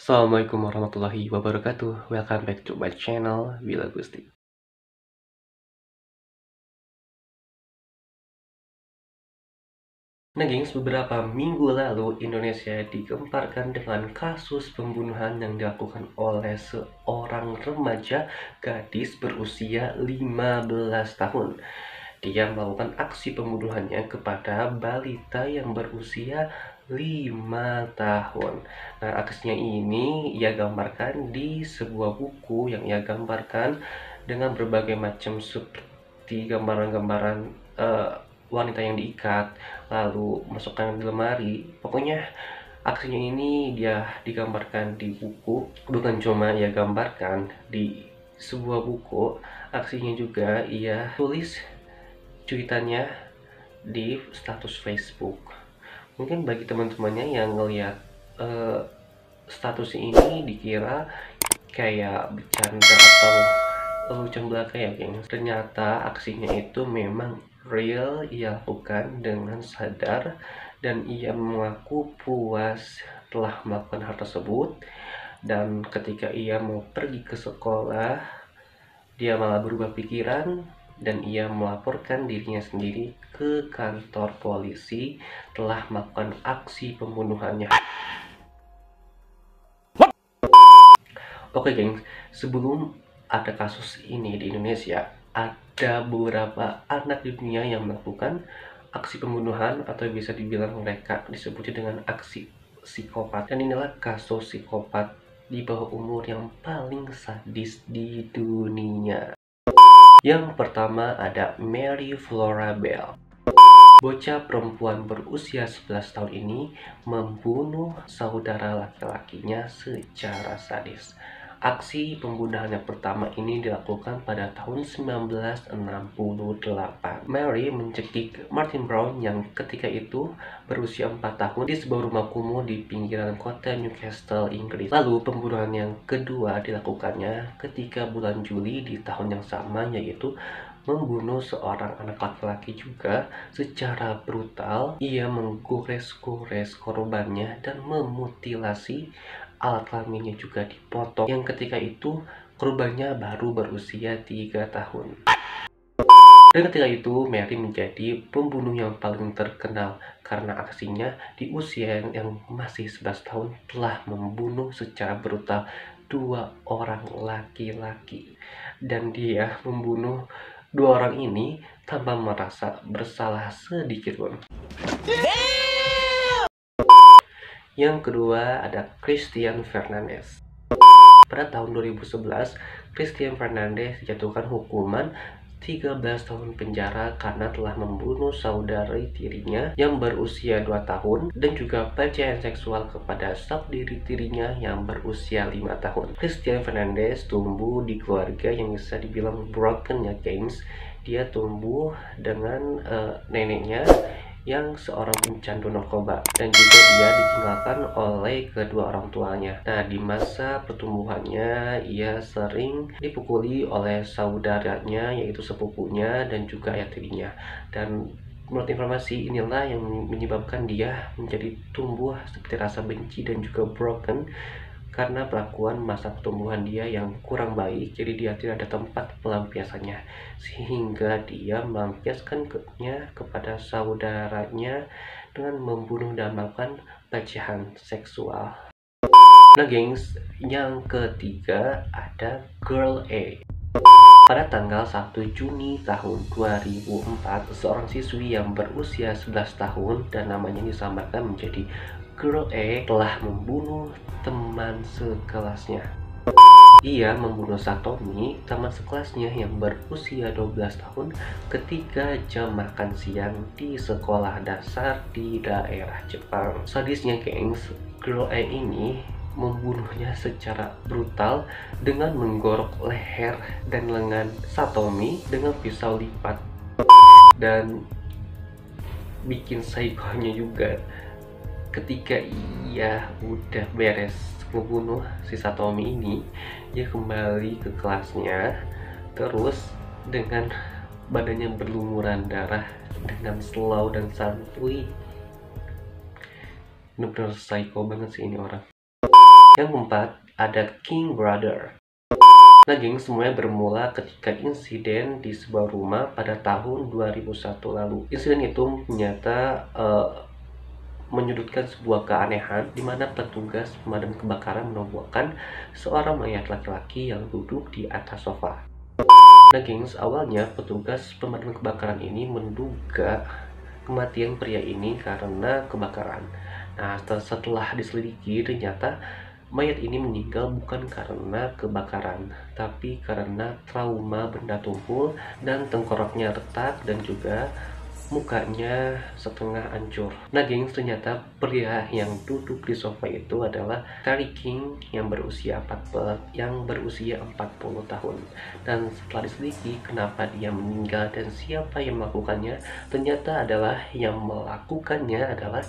Assalamualaikum warahmatullahi wabarakatuh. Welcome back to my channel, Bila Gusti. Nah gengs, beberapa minggu lalu Indonesia digemparkan dengan kasus pembunuhan yang dilakukan oleh seorang remaja gadis berusia 15 tahun. Dia melakukan aksi pembunuhannya kepada balita yang berusia 5 tahun. Nah, aksinya ini ia gambarkan di sebuah buku yang ia gambarkan dengan berbagai macam seperti gambaran-gambaran wanita yang diikat, lalu masukkan di lemari. Pokoknya aksinya ini dia digambarkan di buku, bukan cuma ia gambarkan di sebuah buku, aksinya juga ia tulis cuitannya di status Facebook. Mungkin bagi teman-temannya yang ngelihat status ini dikira kayak bercanda atau lelucon belaka ya geng. Ternyata aksinya itu memang real ia lakukan dengan sadar, dan ia mengaku puas telah melakukan hal tersebut. Dan ketika ia mau pergi ke sekolah, dia malah berubah pikiran dan ia melaporkan dirinya sendiri ke kantor polisi telah melakukan aksi pembunuhannya. Oke geng, sebelum ada kasus ini di Indonesia, ada beberapa anak di dunia yang melakukan aksi pembunuhan, atau bisa dibilang mereka disebutnya dengan aksi psikopat. Dan inilah kasus psikopat di bawah umur yang paling sadis di dunia. Yang pertama ada Mary Flora Bell. Bocah perempuan berusia 11 tahun ini membunuh saudara laki-lakinya secara sadis. Aksi pembunuhan yang pertama ini dilakukan pada tahun 1968. Mary mencekik Martin Brown yang ketika itu berusia 4 tahun di sebuah rumah kumuh di pinggiran kota Newcastle, Inggris. Lalu pembunuhan yang kedua dilakukannya ketika bulan Juli di tahun yang sama, yaitu membunuh seorang anak laki-laki juga secara brutal. Ia menggores-gores korbannya dan memutilasi, alat kelaminnya juga dipotong, yang ketika itu korbannya baru berusia 3 tahun. Dan ketika itu Mary menjadi pembunuh yang paling terkenal karena aksinya di usia yang masih 11 tahun telah membunuh secara brutal 2 orang laki-laki. Dan dia membunuh 2 orang ini tanpa merasa bersalah sedikit pun. Yang kedua ada Christian Fernandez. Pada tahun 2011, Christian Fernandez dijatuhkan hukuman 13 tahun penjara karena telah membunuh saudari tirinya yang berusia 2 tahun dan juga pelecehan seksual kepada saudari tirinya yang berusia 5 tahun. Christian Fernandez tumbuh di keluarga yang bisa dibilang broken ya gengs. Dia tumbuh dengan neneknya yang seorang pecandu narkoba, dan juga dia ditinggalkan oleh kedua orang tuanya. Nah, di masa pertumbuhannya ia sering dipukuli oleh saudaranya, yaitu sepupunya dan juga ayah tirinya. Dan menurut informasi inilah yang menyebabkan dia menjadi tumbuh seperti rasa benci dan juga broken karena perlakuan masa pertumbuhan dia yang kurang baik. Jadi dia tidak ada tempat pelampiasannya, sehingga dia melampiaskannya kepada saudaranya dengan membunuh dan melakukan pelecehan seksual. Nah gengs, yang ketiga ada Girl A. Pada tanggal 1 Juni tahun 2004, seorang siswi yang berusia 11 tahun dan namanya disamarkan menjadi Girl A telah membunuh teman sekelasnya. Ia membunuh Satomi, teman sekelasnya yang berusia 12 tahun ketika jam makan siang di sekolah dasar di daerah Jepang. Sadisnya gengs, Girl A ini membunuhnya secara brutal dengan menggorok leher dan lengan Satomi dengan pisau lipat. Dan bikin psikonya juga, ketika ia udah beres membunuh si Satomi ini, dia kembali ke kelasnya terus dengan badannya berlumuran darah dengan slow dan santuy. Bener-bener psycho banget sih ini orang. Yang keempat, ada King Brother. Nah, geng, semuanya bermula ketika insiden di sebuah rumah pada tahun 2001 lalu. Insiden itu ternyata menyudutkan sebuah keanehan di mana petugas pemadam kebakaran menemukan seorang mayat laki-laki yang duduk di atas sofa. Nah, gengs, awalnya petugas pemadam kebakaran ini menduga kematian pria ini karena kebakaran. Nah, setelah diselidiki ternyata mayat ini meninggal bukan karena kebakaran, tapi karena trauma benda tumpul dan tengkoraknya retak dan juga mukanya setengah hancur. Nah, gengs, ternyata pria yang duduk di sofa itu adalah Terry King yang berusia 40 tahun. Dan setelah diselidiki kenapa dia meninggal dan siapa yang melakukannya, ternyata yang melakukannya adalah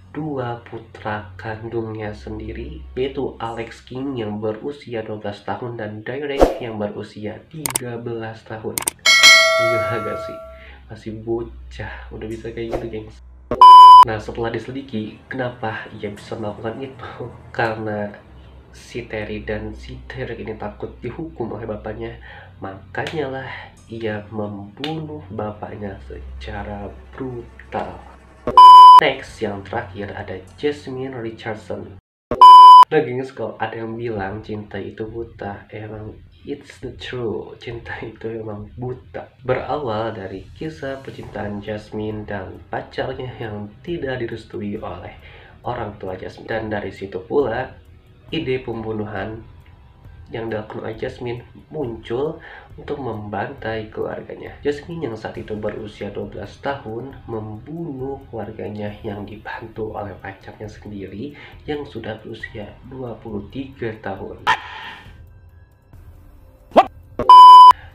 dua putra kandungnya sendiri, yaitu Alex King yang berusia 12 tahun dan Derek yang berusia 13 tahun. Gila gak sih? Masih bocah udah bisa kayak gitu, gengs. Nah, setelah diselidiki kenapa ia bisa melakukan itu, karena si Terry dan si Derek ini takut dihukum oleh bapaknya, makanya lah ia membunuh bapaknya secara brutal. Next, yang terakhir ada Jasmine Richardson. Nah, gengs, kalau ada yang bilang cinta itu buta, emang it's the true. Cinta itu emang buta. Berawal dari kisah percintaan Jasmine dan pacarnya yang tidak direstui oleh orang tua Jasmine. Dan dari situ pula ide pembunuhan yang dilakukan oleh Jasmine muncul untuk membantai keluarganya. Jasmine yang saat itu berusia 12 tahun membunuh keluarganya yang dibantu oleh pacarnya sendiri yang sudah berusia 23 tahun.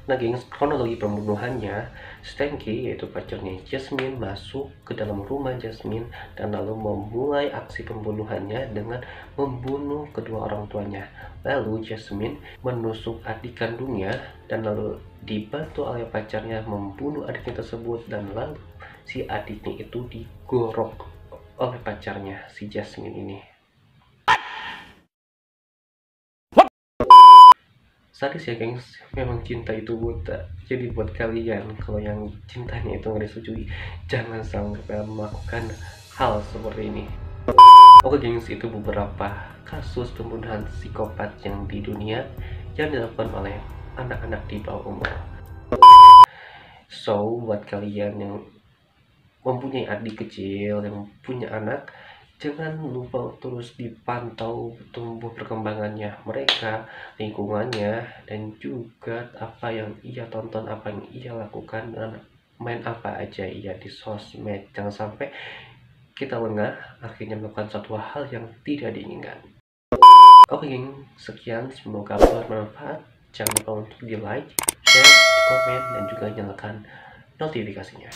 Nah, gengs, kronologi pembunuhannya, Stanky, yaitu pacarnya Jasmine, masuk ke dalam rumah Jasmine dan lalu memulai aksi pembunuhannya dengan membunuh kedua orang tuanya. Lalu Jasmine menusuk adik kandungnya dan lalu dibantu oleh pacarnya membunuh adiknya tersebut, dan lalu si adiknya itu digorok oleh pacarnya si Jasmine ini. Sadis ya, gengs, memang cinta itu buta. Jadi buat kalian kalau yang cintanya itu nggak disetujui, jangan sampai melakukan hal seperti ini. Oke, gengs, itu beberapa kasus pembunuhan psikopat yang di dunia yang dilakukan oleh anak-anak di bawah umur. So, buat kalian yang mempunyai adik kecil, yang punya anak, jangan lupa terus dipantau tumbuh perkembangannya mereka, lingkungannya, dan juga apa yang ia tonton, apa yang ia lakukan, dan main apa aja ia di sosmed. Jangan sampai kita lengah akhirnya melakukan suatu hal yang tidak diinginkan. Oke, geng, sekian, semoga bermanfaat. Jangan lupa untuk di like, share, komen, dan juga nyalakan notifikasinya.